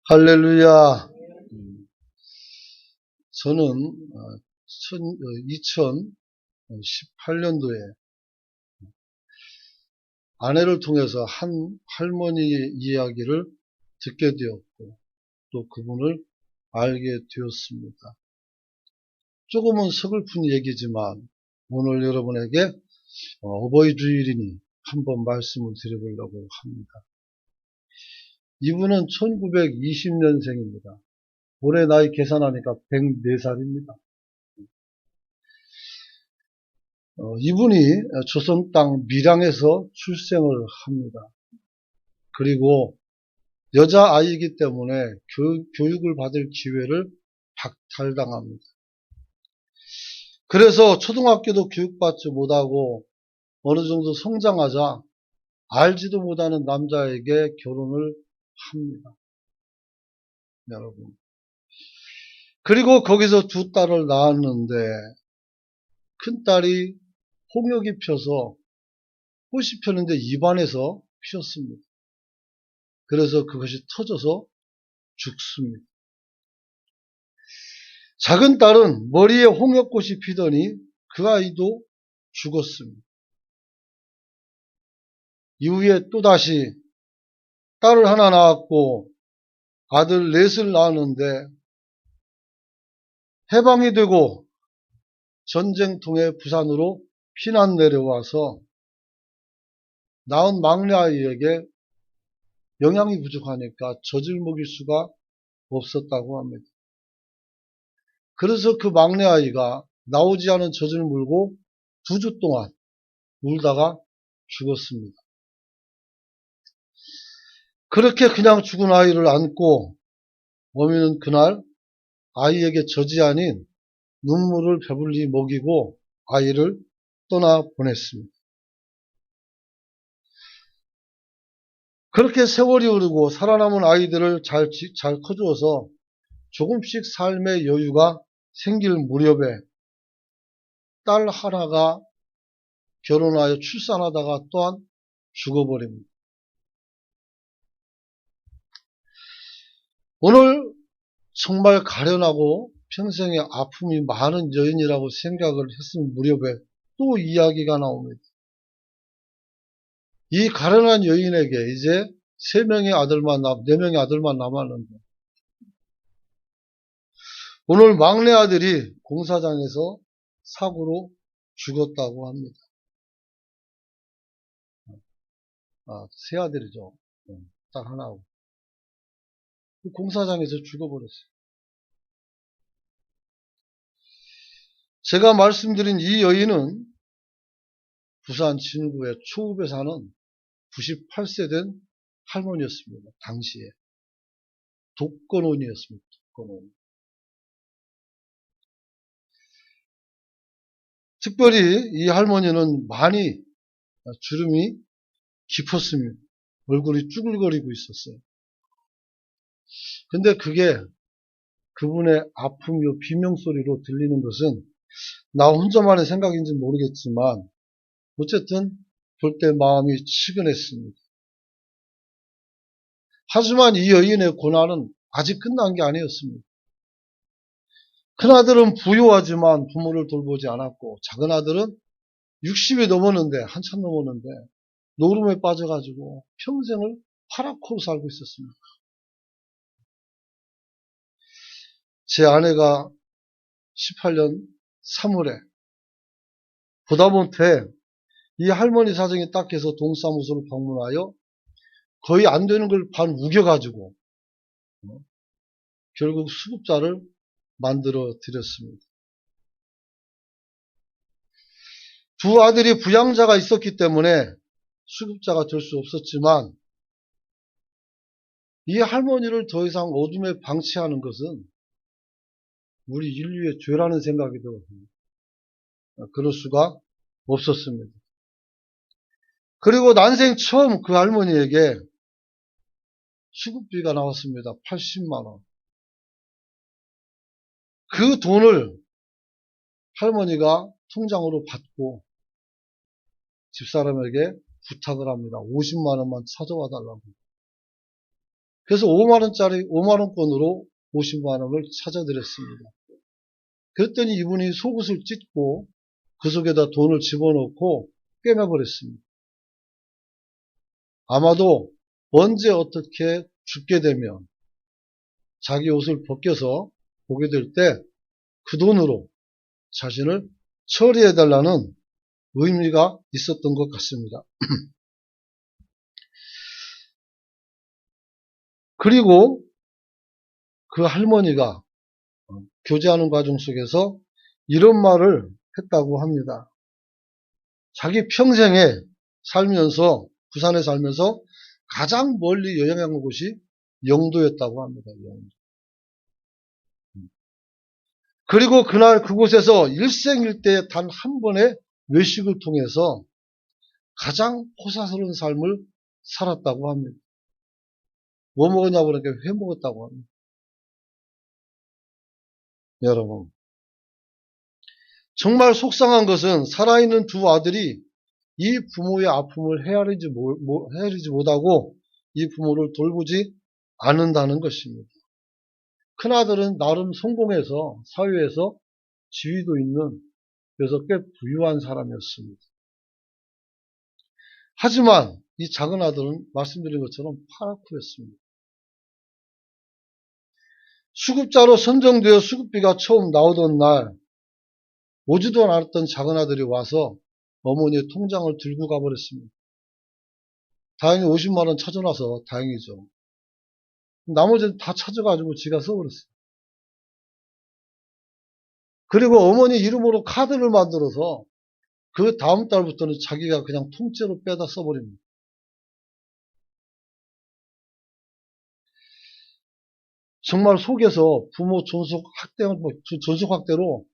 할렐루야. 저는 2018년도에 아내를 통해서 한 할머니의 이야기를 듣게 되었고 또 그분을 알게 되었습니다. 조금은 서글픈 얘기지만 오늘 여러분에게 어버이 주일이니 한번 말씀을 드려보려고 합니다. 이분은 1920년생입니다. 올해 나이 계산하니까 104살입니다. 이분이 조선 땅 밀양에서 출생을 합니다. 그리고 여자아이이기 때문에 교육을 받을 기회를 박탈당합니다. 그래서 초등학교도 교육받지 못하고 어느 정도 성장하자 알지도 못하는 남자에게 결혼을 합니다. 여러분. 그리고 거기서 두 딸을 낳았는데 큰딸이 홍역이 펴서 꽃이 폈는데 입안에서 피었습니다. 그래서 그것이 터져서 죽습니다. 작은 딸은 머리에 홍역꽃이 피더니 그 아이도 죽었습니다. 이후에 또다시 딸을 하나 낳았고 아들 넷을 낳았는데 해방이 되고 전쟁통에 부산으로 피난 내려와서 낳은 막내 아이에게 영양이 부족하니까 젖을 먹일 수가 없었다고 합니다. 그래서 그 막내 아이가 나오지 않은 젖을 물고 2주 동안 울다가 죽었습니다. 그렇게 그냥 죽은 아이를 안고 어미는 그날 아이에게 젖이 아닌 눈물을 배불리 먹이고 아이를 떠나보냈습니다. 그렇게 세월이 흐르고 살아남은 아이들을 잘 커주어서 조금씩 삶의 여유가 생길 무렵에 딸 하나가 결혼하여 출산하다가 또한 죽어버립니다. 오늘 정말 가련하고 평생에 아픔이 많은 여인이라고 생각을 했을 무렵에 또 이야기가 나옵니다. 이 가련한 여인에게 이제 4명의 아들만 남았는데 오늘 막내 아들이 공사장에서 사고로 죽었다고 합니다. 세 아들이죠. 딱 하나고. 공사장에서 죽어버렸어요. 제가 말씀드린 이 여인은 부산 진구의 초읍에 사는 98세 된 할머니였습니다. 당시에. 독거노인이었습니다. 독거노인. 특별히 이 할머니는 많이 주름이 깊었습니다. 얼굴이 쭈글거리고 있었어요. 근데 그게 그분의 아픔이요 비명소리로 들리는 것은 나 혼자만의 생각인지 모르겠지만 어쨌든 볼 때 마음이 치근했습니다. 하지만 이 여인의 고난은 아직 끝난 게 아니었습니다. 큰아들은 부유하지만 부모를 돌보지 않았고 작은 아들은 60이 넘었는데 한참 넘었는데 노름에 빠져가지고 평생을 파랗고 살고 있었습니다. 제 아내가 18년 3월에 보다 못해 이 할머니 사정이 딱해서 동사무소를 방문하여 거의 안 되는 걸 반 우겨가지고 결국 수급자를 만들어 드렸습니다. 두 아들이 부양자가 있었기 때문에 수급자가 될 수 없었지만 이 할머니를 더 이상 어둠에 방치하는 것은 우리 인류의 죄라는 생각이 들었습니다. 그럴 수가 없었습니다. 그리고 난생 처음 그 할머니에게 수급비가 나왔습니다. 80만 원. 그 돈을 할머니가 통장으로 받고 집사람에게 부탁을 합니다. 50만 원만 찾아와 달라고. 그래서 5만원권으로 50만원을 찾아드렸습니다. 그랬더니 이분이 속옷을 찢고 그 속에다 돈을 집어넣고 꿰매버렸습니다. 아마도 언제 어떻게 죽게 되면 자기 옷을 벗겨서 보게 될 때 그 돈으로 자신을 처리해달라는 의미가 있었던 것 같습니다. 그리고 그 할머니가 교제하는 과정 속에서 이런 말을 했다고 합니다. 자기 평생에 살면서, 부산에 살면서 가장 멀리 여행한 곳이 영도였다고 합니다. 영도. 그리고 그날 그곳에서 일생일대에 단 한 번의 외식을 통해서 가장 호사스러운 삶을 살았다고 합니다. 뭐 먹었냐고 그러니까 회 먹었다고 합니다. 여러분, 정말 속상한 것은 살아있는 두 아들이 이 부모의 아픔을 헤아리지 못하고 이 부모를 돌보지 않는다는 것입니다. 큰아들은 나름 성공해서 사회에서 지위도 있는, 그래서 꽤 부유한 사람이었습니다. 하지만 이 작은 아들은 말씀드린 것처럼 파랗고였습니다. 수급자로 선정되어 수급비가 처음 나오던 날 오지도 않았던 작은 아들이 와서 어머니의 통장을 들고 가버렸습니다. 다행히 50만 원 찾아놔서 다행이죠. 나머지는 다 찾아가지고 지가 써버렸어요. 그리고 어머니 이름으로 카드를 만들어서 그 다음 달부터는 자기가 그냥 통째로 빼다 써버립니다. 정말 속에서 부모 존속학대로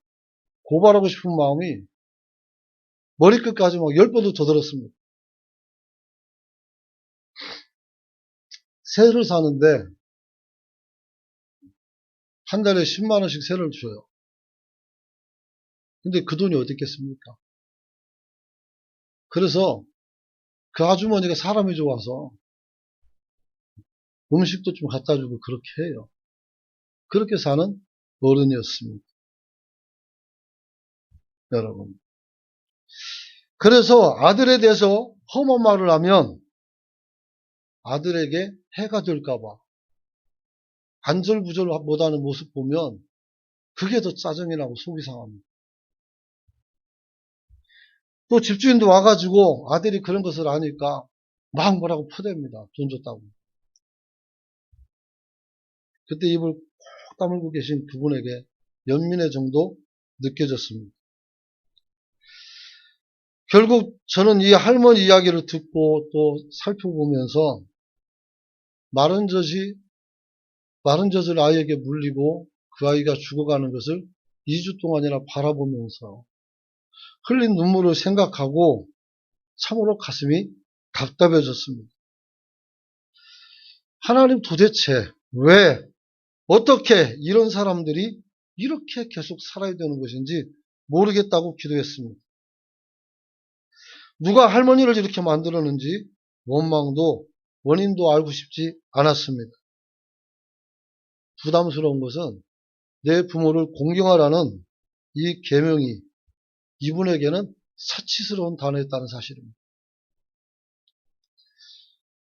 고발하고 싶은 마음이 머리끝까지 막 10번도 더 들었습니다. 새를 사는데 한 달에 10만 원씩 새를 줘요. 근데 그 돈이 어디 있겠습니까? 그래서 그 아주머니가 사람이 좋아서 음식도 좀 갖다 주고 그렇게 해요. 그렇게 사는 어른이었습니다. 여러분. 그래서 아들에 대해서 험한 말을 하면 아들에게 해가 될까봐 안절부절 못하는 모습 보면 그게 더 짜증이 나고 속이 상합니다. 또 집주인도 와가지고 아들이 그런 것을 아니까 막 뭐라고 퍼댑니다. 돈 줬다고. 그때 입을 콕 다물고 계신 그분에게 연민의 정도 느껴졌습니다. 결국 저는 이 할머니 이야기를 듣고 또 살펴보면서 마른 젖을 아이에게 물리고 그 아이가 죽어가는 것을 2주 동안이나 바라보면서 흘린 눈물을 생각하고 참으로 가슴이 답답해졌습니다. 하나님 도대체 왜, 어떻게 이런 사람들이 이렇게 계속 살아야 되는 것인지 모르겠다고 기도했습니다. 누가 할머니를 이렇게 만들었는지 원인도 알고 싶지 않았습니다. 부담스러운 것은 내 부모를 공경하라는 이 계명이 이분에게는 사치스러운 단어였다는 사실입니다.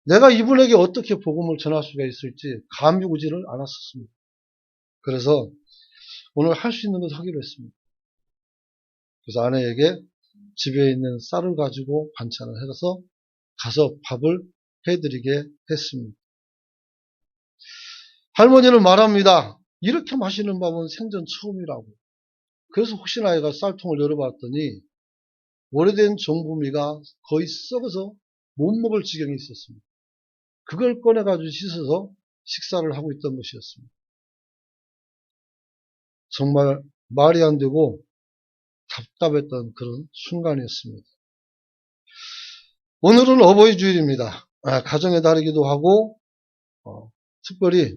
내가 이분에게 어떻게 복음을 전할 수가 있을지 감이 오지를 않았었습니다. 그래서 오늘 할 수 있는 것을 하기로 했습니다. 그래서 아내에게 집에 있는 쌀을 가지고 반찬을 해서 가서 밥을 해드리게 했습니다. 할머니는 말합니다. 이렇게 맛있는 밥은 생전 처음이라고. 그래서 혹시나 해가 쌀통을 열어봤더니 오래된 정부미가 거의 썩어서 못 먹을 지경이 있었습니다. 그걸 꺼내가지고 씻어서 식사를 하고 있던 것이었습니다. 정말 말이 안 되고 답답했던 그런 순간이었습니다. 오늘은 어버이 주일입니다. 가정의 달이기도 하고 특별히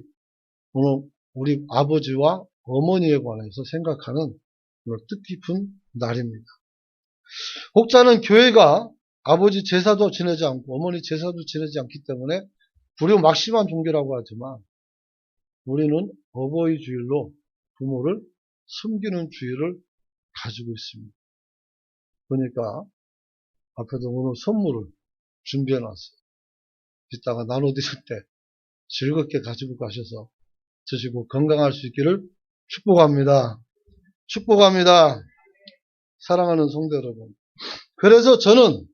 오늘 우리 아버지와 어머니에 관해서 생각하는 뜻깊은 날입니다. 혹자는 교회가 아버지 제사도 지내지 않고 어머니 제사도 지내지 않기 때문에 불교 막심한 종교라고 하지만 우리는 어버이 주일로 부모를 섬기는 주의를 가지고 있습니다. 그러니까 앞에도 오늘 선물을 준비해 놨어요. 이따가 나눠드릴 때 즐겁게 가지고 가셔서 드시고 건강할 수 있기를 축복합니다. 축복합니다. 사랑하는 성도 여러분. 그래서 저는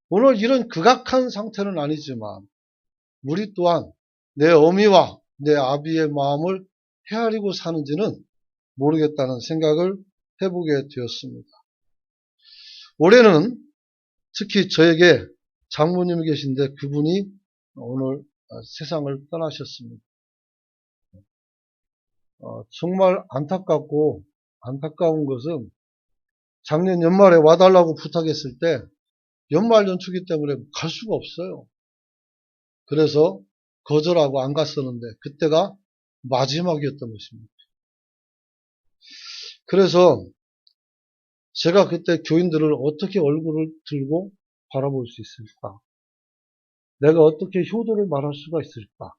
오늘 이런 극악한 상태는 아니지만 우리 또한 내 어미와 내 아비의 마음을 헤아리고 사는지는 모르겠다는 생각을 해보게 되었습니다. 올해는 특히 저에게 장모님이 계신데 그분이 오늘 세상을 떠나셨습니다. 정말 안타까운 것은 작년 연말에 와달라고 부탁했을 때 연말 연초기 때문에 갈 수가 없어요. 그래서 거절하고 안 갔었는데 그때가 마지막이었던 것입니다. 그래서 제가 그때 교인들을 어떻게 얼굴을 들고 바라볼 수 있을까? 내가 어떻게 효도를 말할 수가 있을까?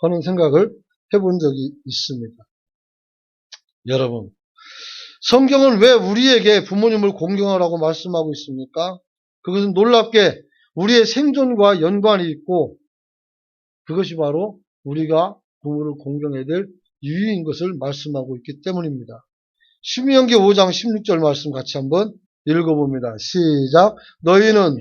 하는 생각을 해본 적이 있습니다. 여러분, 성경은 왜 우리에게 부모님을 공경하라고 말씀하고 있습니까? 그것은 놀랍게 우리의 생존과 연관이 있고 그것이 바로 우리가 부모를 공경해야 될 이유인 것을 말씀하고 있기 때문입니다. 신명기 5장 16절 말씀 같이 한번 읽어봅니다. 시작. 너희는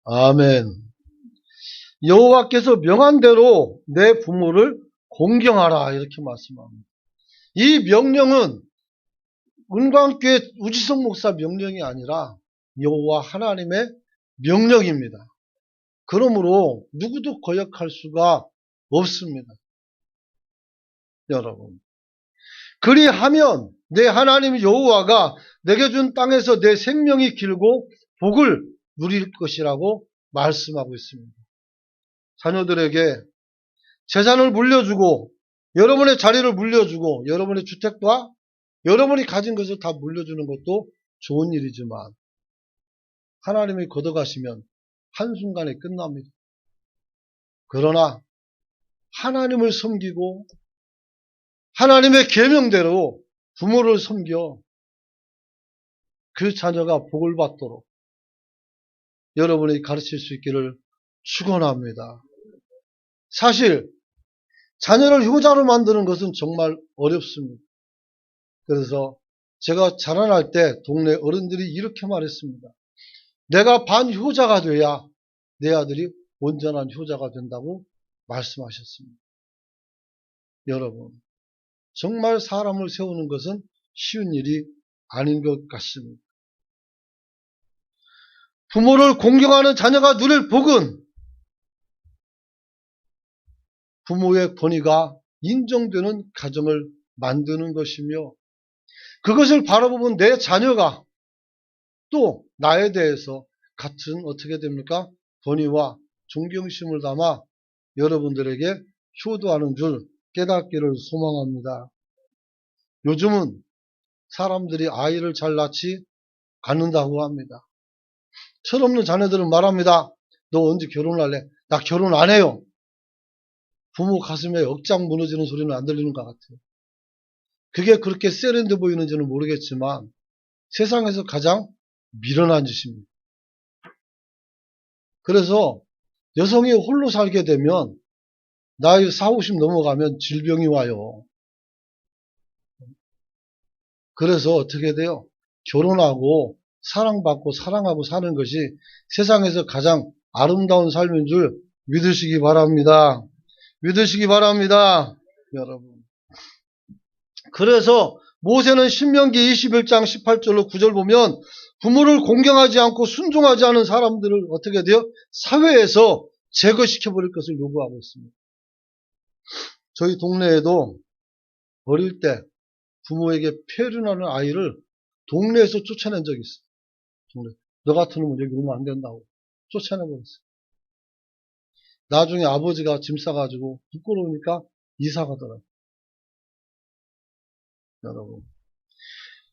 아멘. 여호와께서 명한 대로 내 부모를 공경하라 이렇게 말씀합니다. 이 명령은 은광교회 우지성 목사 명령이 아니라 여호와 하나님의 명령입니다. 그러므로 누구도 거역할 수가 없습니다. 여러분. 그리하면 내 하나님 여호와가 내게 준 땅에서 내 생명이 길고 복을 누릴 것이라고 말씀하고 있습니다. 자녀들에게 재산을 물려주고 여러분의 자리를 물려주고 여러분의 주택과 여러분이 가진 것을 다 물려주는 것도 좋은 일이지만 하나님이 걷어가시면 한순간에 끝납니다. 그러나 하나님을 섬기고 하나님의 계명대로 부모를 섬겨 그 자녀가 복을 받도록 여러분이 가르칠 수 있기를 축원합니다. 사실 자녀를 효자로 만드는 것은 정말 어렵습니다. 그래서 제가 자라날 때 동네 어른들이 이렇게 말했습니다. 내가 반효자가 돼야 내 아들이 온전한 효자가 된다고 말씀하셨습니다. 여러분, 정말 사람을 세우는 것은 쉬운 일이 아닌 것 같습니다. 부모를 공경하는 자녀가 누릴 복은 부모의 권위가 인정되는 가정을 만드는 것이며 그것을 바라보면 내 자녀가 또 나에 대해서 같은 어떻게 됩니까? 권위와 존경심을 담아 여러분들에게 효도하는 줄 깨닫기를 소망합니다. 요즘은 사람들이 아이를 잘 낳지 않는다고 합니다. 철없는 자녀들은 말합니다. 너 언제 결혼할래? 나 결혼 안 해요. 부모 가슴에 억장 무너지는 소리는 안 들리는 것 같아요. 그게 그렇게 세련돼 보이는지는 모르겠지만 세상에서 가장 미련한 짓입니다. 그래서 여성이 홀로 살게 되면 나이 40, 50 넘어가면 질병이 와요. 그래서 어떻게 돼요? 결혼하고 사랑받고 사랑하고 사는 것이 세상에서 가장 아름다운 삶인 줄 믿으시기 바랍니다. 믿으시기 바랍니다. 여러분. 그래서 모세는 신명기 21장 18절로 9절 보면 부모를 공경하지 않고 순종하지 않은 사람들을 어떻게 돼요? 사회에서 제거시켜버릴 것을 요구하고 있습니다. 저희 동네에도 어릴 때 부모에게 폐륜하는 아이를 동네에서 쫓아낸 적이 있어요. 동네. 너 같은 놈은 여기 오면 안 된다고 쫓아내버렸어요. 나중에 아버지가 짐 싸가지고 부끄러우니까 이사 가더라고요. 여러분.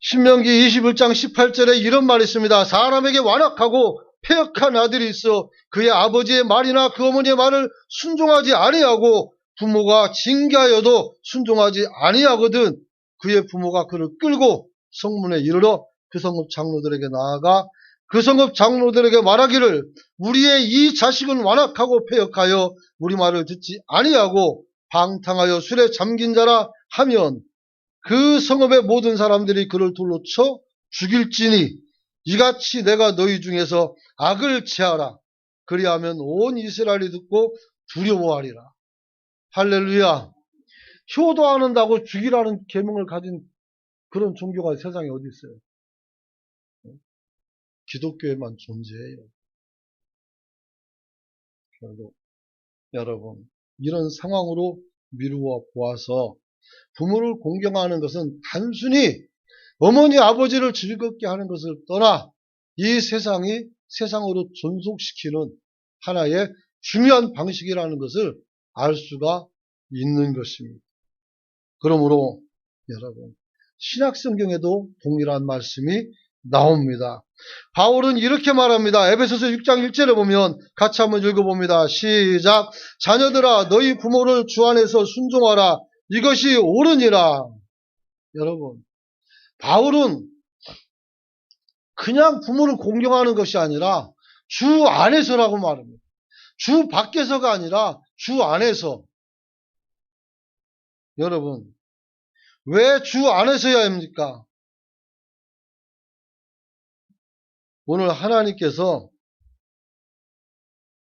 신명기 21장 18절에 이런 말이 있습니다. 사람에게 완악하고 패역한 아들이 있어 그의 아버지의 말이나 그 어머니의 말을 순종하지 아니하고 부모가 징계하여도 순종하지 아니하거든 그의 부모가 그를 끌고 성문에 이르러 그 성읍 장로들에게 나아가 그 성읍 장로들에게 말하기를 우리의 이 자식은 완악하고 패역하여 우리 말을 듣지 아니하고 방탕하여 술에 잠긴 자라 하면 그 성읍의 모든 사람들이 그를 돌로 쳐 죽일지니 이같이 내가 너희 중에서 악을 제하라. 그리하면 온 이스라엘이 듣고 두려워하리라. 할렐루야. 효도한다고 죽이라는 계명을 가진 그런 종교가 세상에 어디 있어요? 기독교에만 존재해요. 결국 여러분 이런 상황으로 미루어 보아서 부모를 공경하는 것은 단순히 어머니 아버지를 즐겁게 하는 것을 떠나 이 세상이 세상으로 존속시키는 하나의 중요한 방식이라는 것을 알 수가 있는 것입니다. 그러므로 여러분 신약성경에도 동일한 말씀이 나옵니다. 바울은 이렇게 말합니다. 에베소서 6장 1절에 보면 같이 한번 읽어봅니다. 시작. 자녀들아 너희 부모를 주 안에서 순종하라. 이것이 옳으니라. 여러분 바울은 그냥 부모를 공경하는 것이 아니라 주 안에서라고 말합니다. 주 밖에서가 아니라 주 안에서. 여러분 왜 주 안에서야 합니까? 오늘 하나님께서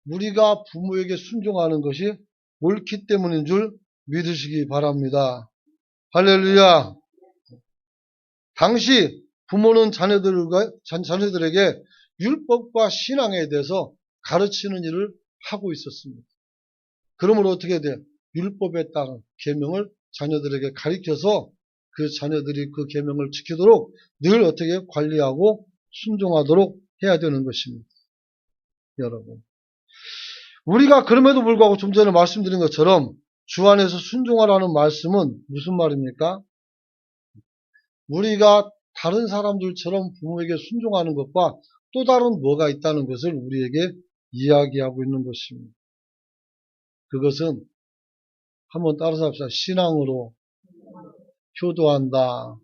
우리가 부모에게 순종하는 것이 옳기 때문인 줄 믿으시기 바랍니다. 할렐루야. 당시 부모는 자녀들에게 율법과 신앙에 대해서 가르치는 일을 하고 있었습니다. 그러므로 어떻게 돼요? 율법에 따른 계명을 자녀들에게 가르쳐서 그 자녀들이 그 계명을 지키도록 늘 어떻게 관리하고 순종하도록 해야 되는 것입니다. 여러분 우리가 그럼에도 불구하고 좀 전에 말씀드린 것처럼 주 안에서 순종하라는 말씀은 무슨 말입니까? 우리가 다른 사람들처럼 부모에게 순종하는 것과 또 다른 뭐가 있다는 것을 우리에게 이야기하고 있는 것입니다. 그것은 한번 따라서 합시다. 신앙으로 효도한다.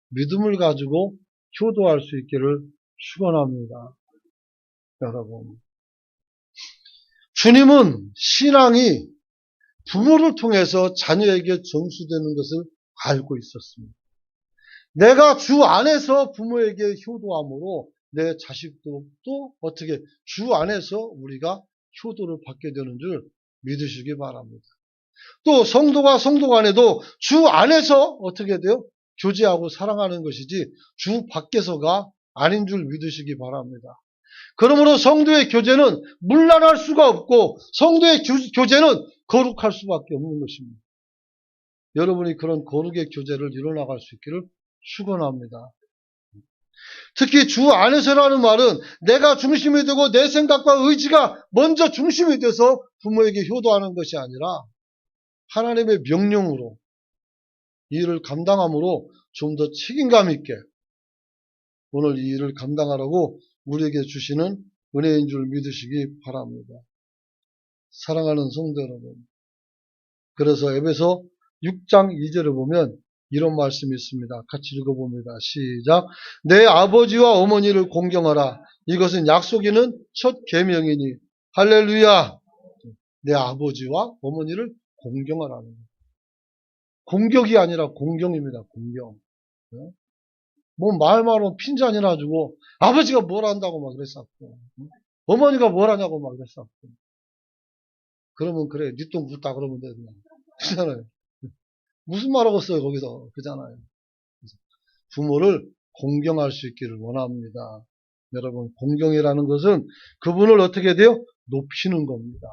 믿음을 가지고 효도할 수 있기를 축원합니다. 여러분 주님은 신앙이 부모를 통해서 자녀에게 전수되는 것을 알고 있었습니다. 내가 주 안에서 부모에게 효도함으로 내 자식도 또 어떻게 주 안에서 우리가 효도를 받게 되는 줄 믿으시기 바랍니다. 또 성도가 성도 간에도 주 안에서 어떻게 돼요? 교제하고 사랑하는 것이지 주 밖에서가 아닌 줄 믿으시기 바랍니다. 그러므로 성도의 교제는 문란할 수가 없고 성도의 교제는 거룩할 수밖에 없는 것입니다. 여러분이 그런 거룩의 교제를 이뤄나갈 수 있기를 축원합니다. 특히 주 안에서라는 말은 내가 중심이 되고 내 생각과 의지가 먼저 중심이 돼서 부모에게 효도하는 것이 아니라 하나님의 명령으로 이 일을 감당함으로 좀 더 책임감 있게 오늘 이 일을 감당하라고 우리에게 주시는 은혜인 줄 믿으시기 바랍니다. 사랑하는 성도 여러분, 그래서 에베소 6장 2절에 보면 이런 말씀이 있습니다. 같이 읽어봅니다. 시작. 내 아버지와 어머니를 공경하라. 이것은 약속이는 첫 계명이니. 할렐루야. 내 아버지와 어머니를 공경하라는 거예요. 공격이 아니라 공경입니다. 공경. 뭐 말로 핀잔이나 주고 아버지가 뭘 한다고 막 그랬었고 어머니가 뭘 하냐고 막 그랬었고 그러면 그래 니 똥 묻다 그러면 돼 그냥 그잖아요. 무슨 말 하고 써요 거기서 그잖아요. 부모를 공경할 수 있기를 원합니다. 여러분 공경이라는 것은 그분을 어떻게 돼요? 높이는 겁니다.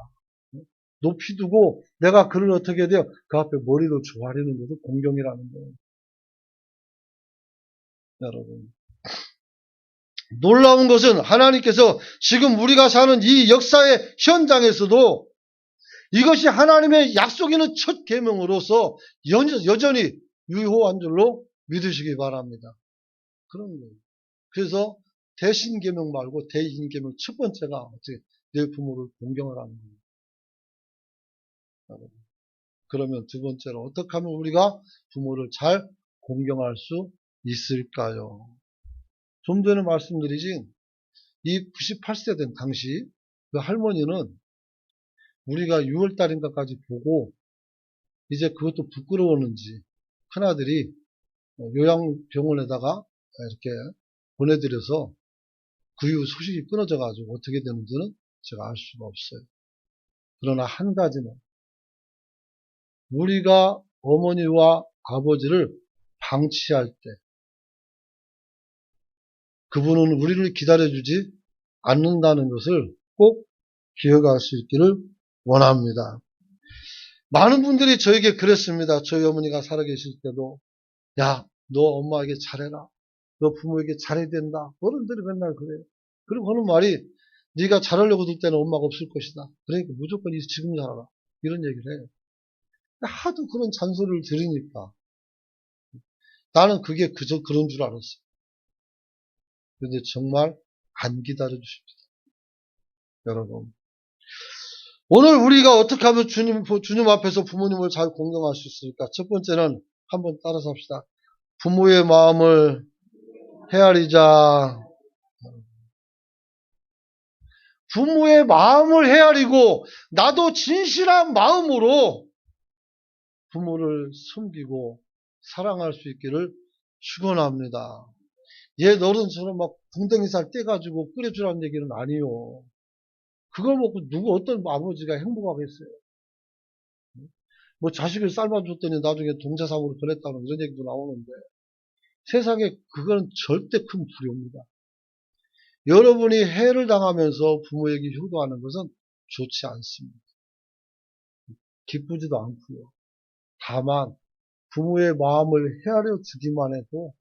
높이 두고 내가 그를 어떻게 돼요? 그 앞에 머리를 조아리는 것도 공경이라는 거예요. 여러분 놀라운 것은 하나님께서 지금 우리가 사는 이 역사의 현장에서도 이것이 하나님의 약속이는 첫 계명으로서 여전히 유효한 줄로 믿으시기 바랍니다. 그런 거예요. 그래서 대신계명 말고 대인계명 첫 번째가 어떻게 내 부모를 공경을 하는 거예요. 그러면 두 번째로 어떻게 하면 우리가 부모를 잘 공경할 수 있을까요? 좀 전에 말씀드리지 이 98세 된 당시 그 할머니는 우리가 6월달인가까지 보고 이제 그것도 부끄러웠는지 큰아들이 요양병원에다가 이렇게 보내드려서 그 이후 소식이 끊어져 가지고 어떻게 되는지는 제가 알 수가 없어요. 그러나 한 가지는 우리가 어머니와 아버지를 방치할 때 그분은 우리를 기다려주지 않는다는 것을 꼭 기억할 수 있기를 원합니다. 많은 분들이 저에게 그랬습니다. 저희 어머니가 살아계실 때도 야, 너 엄마에게 잘해라. 너 부모에게 잘해야 된다. 어른들이 맨날 그래요. 그리고 하는 말이 네가 잘하려고 들 때는 엄마가 없을 것이다. 그러니까 무조건 지금 잘하라. 이런 얘기를 해요. 하도 그런 잔소리를 들으니까 나는 그게 그저 그런 줄 알았어요. 그런데 정말 안 기다려주십니다. 여러분. 오늘 우리가 어떻게 하면 주님 앞에서 부모님을 잘 공경할 수 있을까? 첫 번째는 한번 따라서 합시다. 부모의 마음을 헤아리자. 부모의 마음을 헤아리고 나도 진실한 마음으로 부모를 섬기고 사랑할 수 있기를 축원합니다. 옛 어른처럼 막 궁뎅이살 떼가지고 끓여주라는 얘기는 아니요. 그걸 먹고 누구 어떤 아버지가 행복하겠어요. 뭐 자식을 삶아줬더니 나중에 동자상으로 보냈다는 이런 얘기도 나오는데 세상에 그건 절대 큰 불효입니다. 여러분이 해를 당하면서 부모에게 효도하는 것은 좋지 않습니다. 기쁘지도 않고요. 다만 부모의 마음을 헤아려 주기만 해도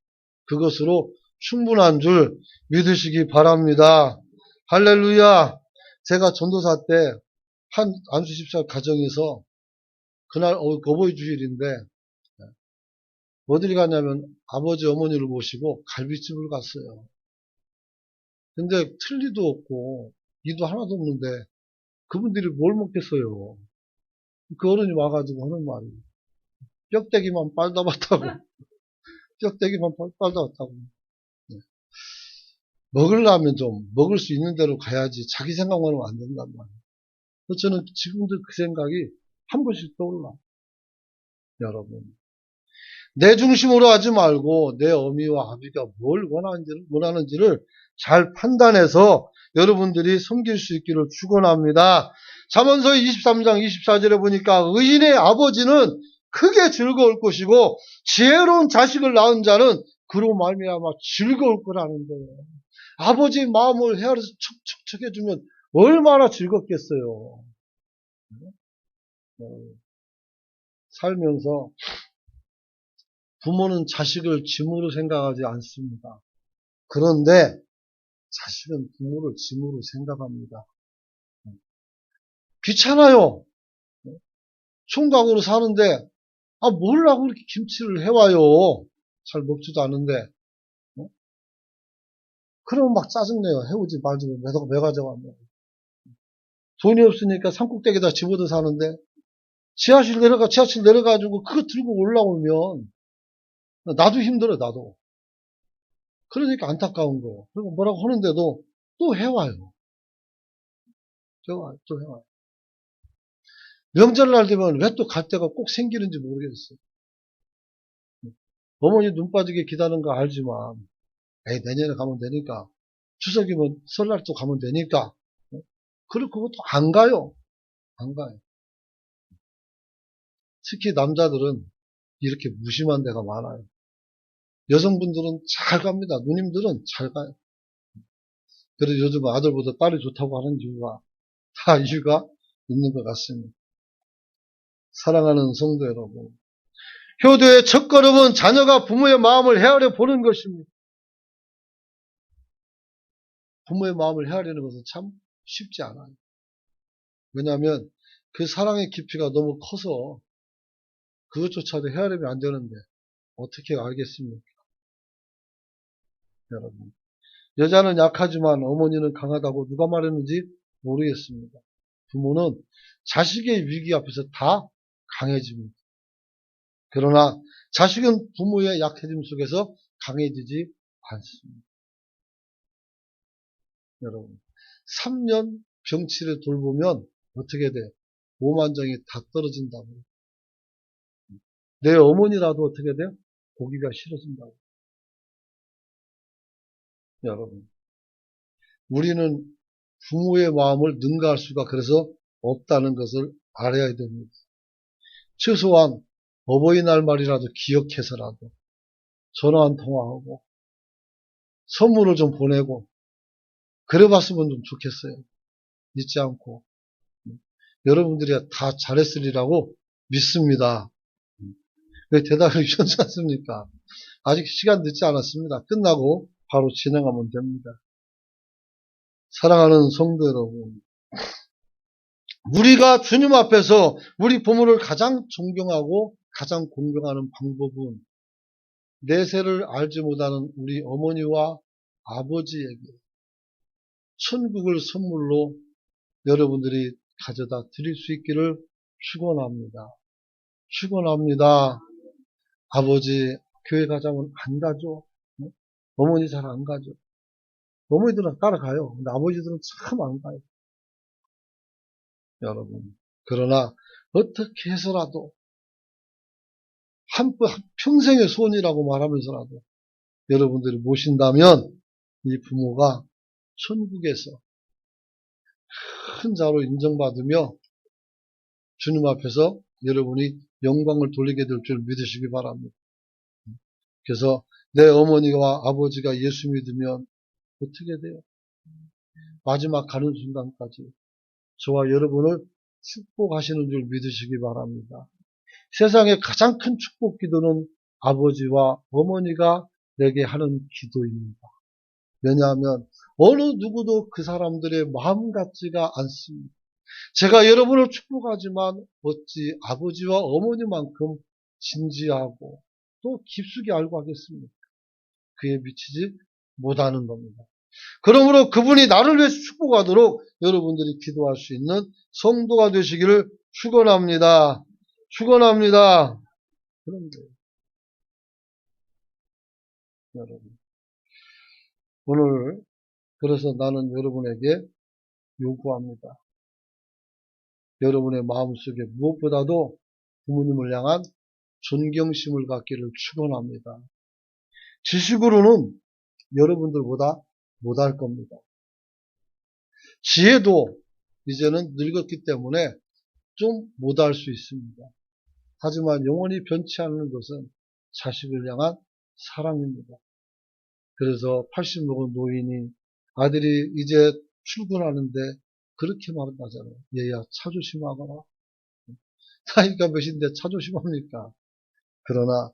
그것으로 충분한 줄 믿으시기 바랍니다. 할렐루야. 제가 전도사 때 한 안수집사 가정에서 그날 어버이 주일인데 어디를 갔냐면 아버지 어머니를 모시고 갈비집을 갔어요. 근데 틀니도 없고 이도 하나도 없는데 그분들이 뭘 먹겠어요. 그 어른이 와가지고 하는 말이 뼈대기만 빨다 봤다고. 뼈대기만 빨다 봤다고. 먹으려면 좀 먹을 수 있는 대로 가야지 자기 생각만 하면 안 된단 말이에요. 그래서 저는 지금도 그 생각이 한 번씩 떠올라. 여러분. 내 중심으로 하지 말고 내 어미와 아비가 뭘 원하는지를 잘 판단해서 여러분들이 섬길 수 있기를 축원합니다. 잠언서 23장 24절에 보니까 의인의 아버지는 크게 즐거울 것이고 지혜로운 자식을 낳은 자는 그로 말미암아 즐거울 거라는 거예요. 아버지 마음을 헤아려서 척척척 해주면 얼마나 즐겁겠어요. 살면서 부모는 자식을 짐으로 생각하지 않습니다. 그런데 자식은 부모를 짐으로 생각합니다. 귀찮아요. 총각으로 사는데 뭘라고 이렇게 김치를 해와요. 잘 먹지도 않은데. 그러면 막 짜증내요. 해오지 말지 왜 가져가면. 돈이 없으니까 산꼭대기에다 집어도 사는데 지하철 내려가지고 그거 들고 올라오면 나도 힘들어 나도. 그러니까 안타까운 거예요. 그리고 뭐라고 하는데도 또 해와요. 또 해와요. 명절날 되면 왜 또 갈 데가 꼭 생기는지 모르겠어요. 어머니 눈 빠지게 기다리는 거 알지만 에이 내년에 가면 되니까 추석이면 설날 또 가면 되니까 그리고 그것도 안 가요. 안 가요. 특히 남자들은 이렇게 무심한 데가 많아요. 여성분들은 잘 갑니다. 누님들은 잘 가요. 그래서 요즘 아들보다 딸이 좋다고 하는 이유가 다 이유가 있는 것 같습니다. 사랑하는 성도 여러분. 효도의 첫걸음은 자녀가 부모의 마음을 헤아려 보는 것입니다. 부모의 마음을 헤아리는 것은 참 쉽지 않아요. 왜냐하면 그 사랑의 깊이가 너무 커서 그것조차도 헤아리면 안 되는데 어떻게 알겠습니까? 여러분. 여자는 약하지만 어머니는 강하다고 누가 말했는지 모르겠습니다. 부모는 자식의 위기 앞에서 다 강해집니다. 그러나 자식은 부모의 약해짐 속에서 강해지지 않습니다. 여러분, 3년 병치를 돌보면 어떻게 돼? 오만정이 다 떨어진다고. 내 어머니라도 어떻게 돼요? 보기가 싫어진다고. 여러분, 우리는 부모의 마음을 능가할 수가 그래서 없다는 것을 알아야 됩니다. 최소한 어버이날 말이라도 기억해서라도 전화 한 통화하고 선물을 좀 보내고 그래 봤으면 좀 좋겠어요. 잊지 않고. 여러분들이 다 잘했으리라고 믿습니다. 왜 대답을 주셨지 않습니까? 아직 시간 늦지 않았습니다. 끝나고 바로 진행하면 됩니다. 사랑하는 성도 여러분, 우리가 주님 앞에서 우리 부모를 가장 존경하고 가장 공경하는 방법은 내세를 알지 못하는 우리 어머니와 아버지에게 천국을 선물로 여러분들이 가져다 드릴 수 있기를 축원합니다. 축원합니다. 아버지 교회 가자면 안 가죠. 어머니 잘 안 가죠. 어머니들은 따라가요. 근데 아버지들은 참 안 가요. 여러분. 그러나 어떻게 해서라도 평생의 소원이라고 말하면서라도 여러분들이 모신다면 이 부모가 천국에서 큰 자로 인정받으며 주님 앞에서 여러분이 영광을 돌리게 될 줄 믿으시기 바랍니다. 그래서 내 어머니와 아버지가 예수 믿으면 어떻게 돼요? 마지막 가는 순간까지 저와 여러분을 축복하시는 줄 믿으시기 바랍니다. 세상의 가장 큰 축복 기도는 아버지와 어머니가 내게 하는 기도입니다. 왜냐하면 어느 누구도 그 사람들의 마음 같지가 않습니다. 제가 여러분을 축복하지만 어찌 아버지와 어머니만큼 진지하고 또 깊숙이 알고 하겠습니까? 그에 미치지 못하는 겁니다. 그러므로 그분이 나를 위해서 축복하도록 여러분들이 기도할 수 있는 성도가 되시기를 축원합니다. 축원합니다. 그런데 여러분, 오늘 그래서 나는 여러분에게 요구합니다. 여러분의 마음속에 무엇보다도 부모님을 향한 존경심을 갖기를 축원합니다. 지식으로는 여러분들보다 못할 겁니다. 지혜도 이제는 늙었기 때문에 좀 못할 수 있습니다. 하지만 영원히 변치 않는 것은 자식을 향한 사랑입니다. 그래서 80 먹은 노인이 아들이 이제 출근하는데 그렇게 말한다잖아요. 얘야 차 조심하거라. 나이가 몇인데 차 조심합니까? 그러나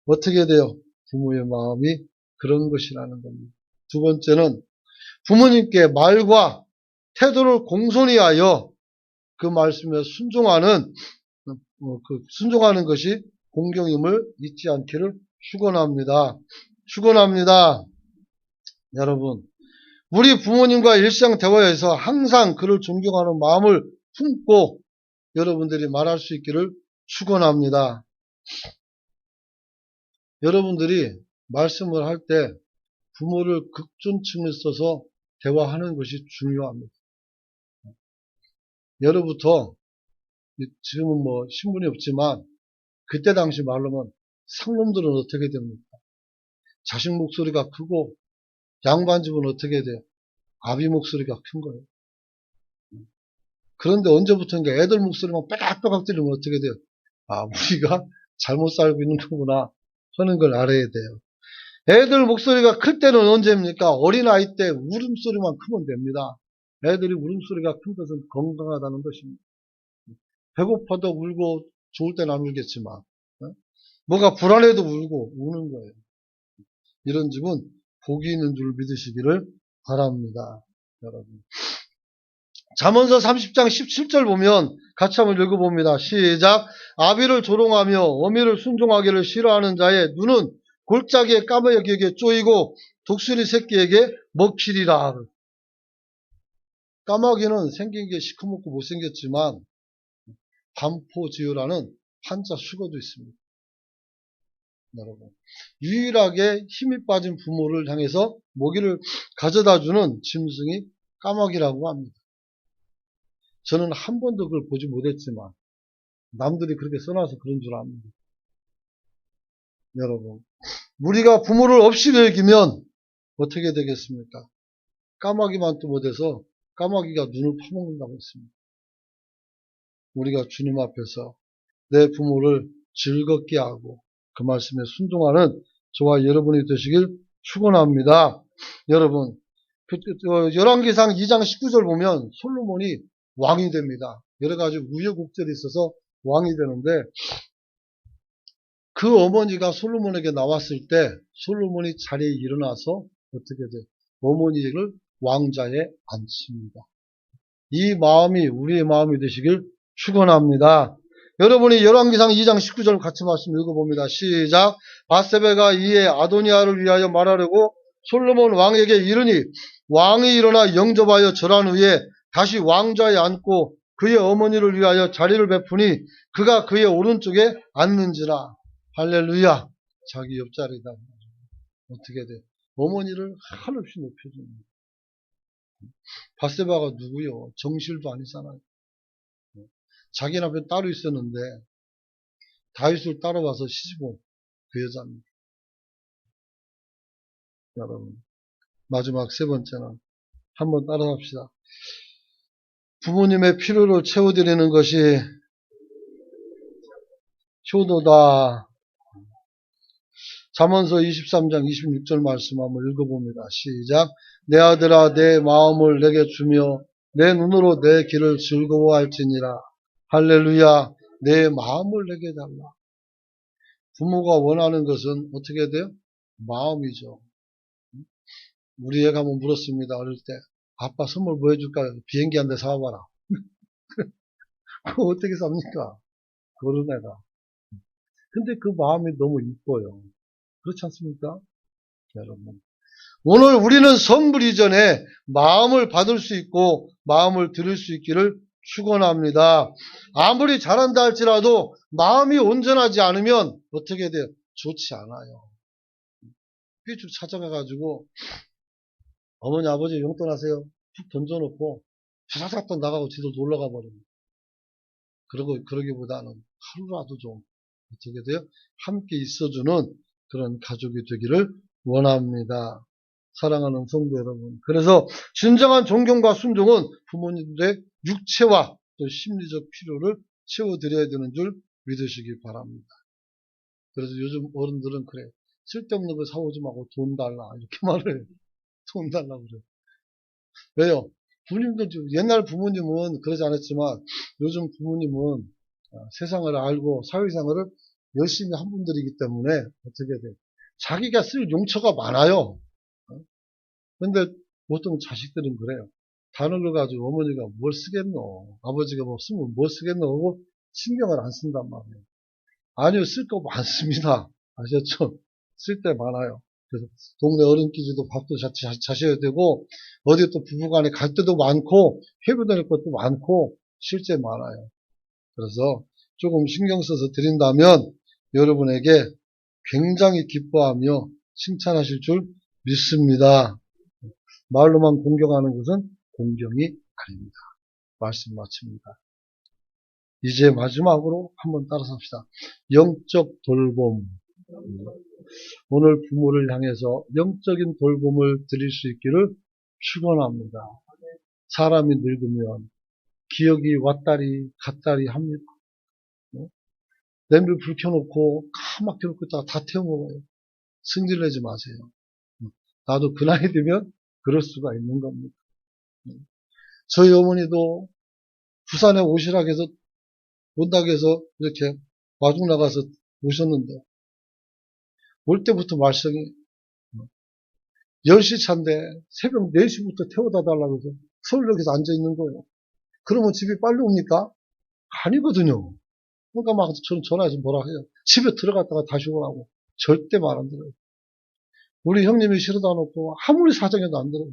어떻게 돼요? 부모의 마음이 그런 것이라는 겁니다. 두 번째는 부모님께 말과 태도를 공손히 하여 그 말씀에 순종하는 것이 공경임을 잊지 않기를 축원합니다. 축원합니다. 여러분, 우리 부모님과 일상 대화에서 항상 그를 존경하는 마음을 품고 여러분들이 말할 수 있기를 축원합니다. 여러분들이 말씀을 할 때 부모를 극존칭을 써서 대화하는 것이 중요합니다. 예로부터 지금은 뭐 신분이 없지만 그때 당시 말로는 상놈들은 어떻게 됩니까? 자식 목소리가 크고 양반집은 어떻게 돼요? 아비 목소리가 큰 거예요. 그런데 언제부턴가 애들 목소리만 빼깍빼깍 들리면 어떻게 돼요? 아, 우리가 잘못 살고 있는 거구나 하는 걸 알아야 돼요. 애들 목소리가 클 때는 언제입니까? 어린아이 때 울음소리만 크면 됩니다. 애들이 울음소리가 큰 것은 건강하다는 것입니다. 배고파도 울고 좋을 때는 안 울겠지만 뭐가 불안해도 울고 우는 거예요. 이런 집은 복이 있는 줄 믿으시기를 바랍니다. 여러분. 잠언서 30장 17절 보면 같이 한번 읽어봅니다. 시작. 아비를 조롱하며 어미를 순종하기를 싫어하는 자의 눈은 골짜기에 까마귀에게 쪼이고 독수리 새끼에게 먹히리라. 까마귀는 생긴 게 시커멓고 못생겼지만 반포지유라는 한자 수거도 있습니다. 여러분, 유일하게 힘이 빠진 부모를 향해서 먹이를 가져다주는 짐승이 까마귀라고 합니다. 저는 한 번도 그걸 보지 못했지만 남들이 그렇게 써놔서 그런 줄 압니다. 여러분, 우리가 부모를 없이 먹이면 어떻게 되겠습니까? 까마귀만 또 못해서 까마귀가 눈을 파먹는다고 했습니다. 우리가 주님 앞에서 내 부모를 즐겁게 하고 그 말씀에 순종하는 저와 여러분이 되시길 축원합니다. 여러분, 열왕기상 2장 19절 보면 솔로몬이 왕이 됩니다. 여러 가지 우여곡절이 있어서 왕이 되는데 그 어머니가 솔로몬에게 나왔을 때 솔로몬이 자리에 일어나서 어떻게 돼? 어머니를 왕자에 앉힙니다. 이 마음이 우리의 마음이 되시길 축원합니다. 여러분이 열왕기상 2장 19절 같이 말씀 읽어봅니다. 시작. 밧세바가 이에 아도니아를 위하여 말하려고 솔로몬 왕에게 이르니 왕이 일어나 영접하여 절한 후에 다시 왕좌에 앉고 그의 어머니를 위하여 자리를 베푸니 그가 그의 오른쪽에 앉는지라. 할렐루야. 자기 옆자리다. 어떻게 돼? 어머니를 한없이 높여줍니다. 밧세바가 누구요? 정실도 아니잖아요. 자기 남편 따로 있었는데 다윗을 따라와서 시집온 그 여자입니다. 여러분, 마지막 세 번째는 한번 따라합시다. 부모님의 필요를 채워드리는 것이 효도다. 잠언서 23장 26절 말씀 한번 읽어봅니다. 시작. 내 아들아 내 마음을 내게 주며 내 눈으로 내 길을 즐거워할지니라. 할렐루야. 내 마음을 내게 달라. 부모가 원하는 것은 어떻게 돼요? 마음이죠. 우리 애가 한번 물었습니다. 어릴 때. 아빠 선물 뭐 해줄까? 비행기 한 대 사와봐라. 그거 어떻게 삽니까? 그런 애가. 근데 그 마음이 너무 이뻐요. 그렇지 않습니까? 여러분. 오늘 우리는 선물 이전에 마음을 받을 수 있고 마음을 들을 수 있기를 축원합니다. 아무리 잘한다 할지라도 마음이 온전하지 않으면 어떻게 돼요? 좋지 않아요. 삐쭉 찾아가가지고 어머니 아버지 용돈 하세요. 툭 던져놓고 사사삭 나가고 지도 놀러가 버립니다. 그러기보다는 하루라도 좀 어떻게 돼요? 함께 있어주는 그런 가족이 되기를 원합니다. 사랑하는 성도 여러분. 그래서 진정한 존경과 순종은 부모님들의 육체와 또 심리적 필요를 채워드려야 되는 줄 믿으시기 바랍니다. 그래서 요즘 어른들은 그래. 쓸데없는 거 사오지 말고 돈 달라. 이렇게 말을 해요. 돈 달라고 그래요. 왜요? 부모님들, 옛날 부모님은 그러지 않았지만 요즘 부모님은 세상을 알고 사회생활을 열심히 한 분들이기 때문에 어떻게 돼? 자기가 쓸 용처가 많아요. 근데 보통 자식들은 그래요. 단어를 가지고 어머니가 뭘 쓰겠노? 아버지가 뭐 쓰면 뭘 쓰겠노? 하고 신경을 안 쓴단 말이에요. 아니요, 쓸 거 많습니다. 아셨죠? 쓸 때 많아요. 그래서 동네 어른끼리도 밥도 자셔야 되고, 어디 또 부부간에 갈 때도 많고, 회부될 것도 많고, 실제 많아요. 그래서 조금 신경 써서 드린다면, 여러분에게 굉장히 기뻐하며 칭찬하실 줄 믿습니다. 말로만 공경하는 것은 공경이 아닙니다. 말씀 마칩니다. 이제 마지막으로 한번 따라서 합시다. 영적 돌봄. 오늘 부모를 향해서 영적인 돌봄을 드릴 수 있기를 축원합니다. 사람이 늙으면 기억이 왔다리 갔다리 합니다. 냄비 불 켜놓고 까맣게 놓고 다 태워먹어요. 승질 내지 마세요. 나도 그 나이 되면 그럴 수가 있는 겁니다. 저희 어머니도 부산에 오시라고 해서 온다고 해서 이렇게 마중 나가서 오셨는데 올 때부터 말썽이 10시 차인데 새벽 4시부터 태워다 달라고 해서 서울역에서 앉아있는 거예요. 그러면 집이 빨리 옵니까? 아니거든요. 그러니까 막 저는 전화해서 뭐라 해요. 집에 들어갔다가 다시 오라고. 절대 말 안 들어요. 우리 형님이 싫어다 놓고 아무리 사정해도 안 들어요.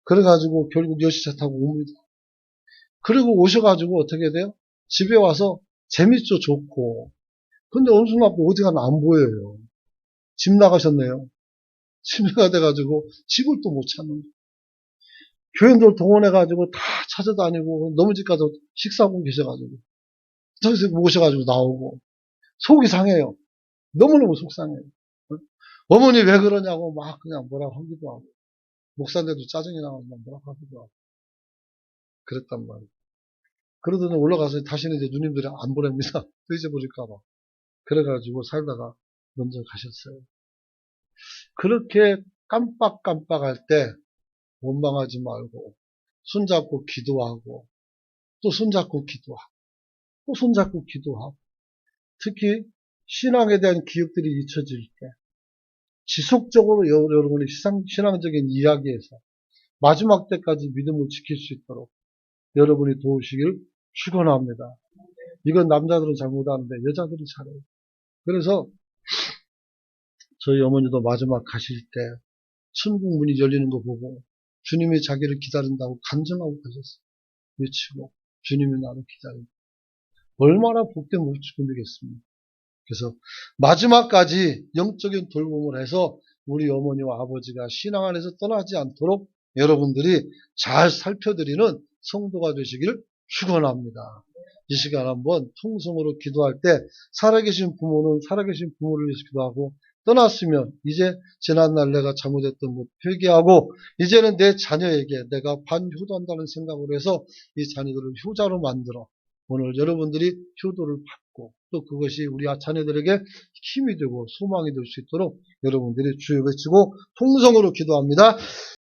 그래가지고 결국 여시차 타고 옵니다. 그리고 오셔가지고 어떻게 돼요? 집에 와서 재밌죠, 좋고. 근데 어느 순간 어디 가나 안 보여요. 집 나가셨네요. 치매가 돼가지고 집을 또 못 찾는 거예요. 교인들 동원해가지고 다 찾아다니고 너무 집 가서 식사하고 계셔가지고 저기서 모셔가지고 나오고 속이 상해요. 너무너무 속상해요. 어머니 왜 그러냐고 막 그냥 뭐라고 하기도 하고 목사인데도 짜증이 나서 뭐라고 하기도 하고 그랬단 말이에요. 그러더니 올라가서 다시는 이제 누님들이 안 보냅니다. 또 잊어버릴까봐. 그래가지고 살다가 먼저 가셨어요. 그렇게 깜빡깜빡할 때 원망하지 말고 손잡고 기도하고 또 손잡고 기도하고 또 손잡고 기도하고 특히 신앙에 대한 기억들이 잊혀질 때 지속적으로 여러분의 신앙적인 이야기에서 마지막 때까지 믿음을 지킬 수 있도록 여러분이 도우시길 축원합니다. 이건 남자들은 잘못하는데 여자들이 잘해요. 그래서 저희 어머니도 마지막 가실 때 천국 문이 열리는 거 보고 주님이 자기를 기다린다고 간증하고 가셨어요. 외치고 주님이 나를 기다린다. 얼마나 복된 모습이겠습니까? 그래서 마지막까지 영적인 돌봄을 해서 우리 어머니와 아버지가 신앙 안에서 떠나지 않도록 여러분들이 잘 살펴드리는 성도가 되시길 축원합니다. 이 시간 한번 통성으로 기도할 때 살아계신 부모는 살아계신 부모를 위해서 기도하고 떠났으면 이제 지난날 내가 잘못했던 것 회개하고 이제는 내 자녀에게 내가 반효도한다는 생각으로 해서 이 자녀들을 효자로 만들어 오늘 여러분들이 효도를 받고 또 그것이 우리 자녀들에게 힘이 되고 소망이 될 수 있도록 여러분들이 주여 외치고 통성으로 기도합니다.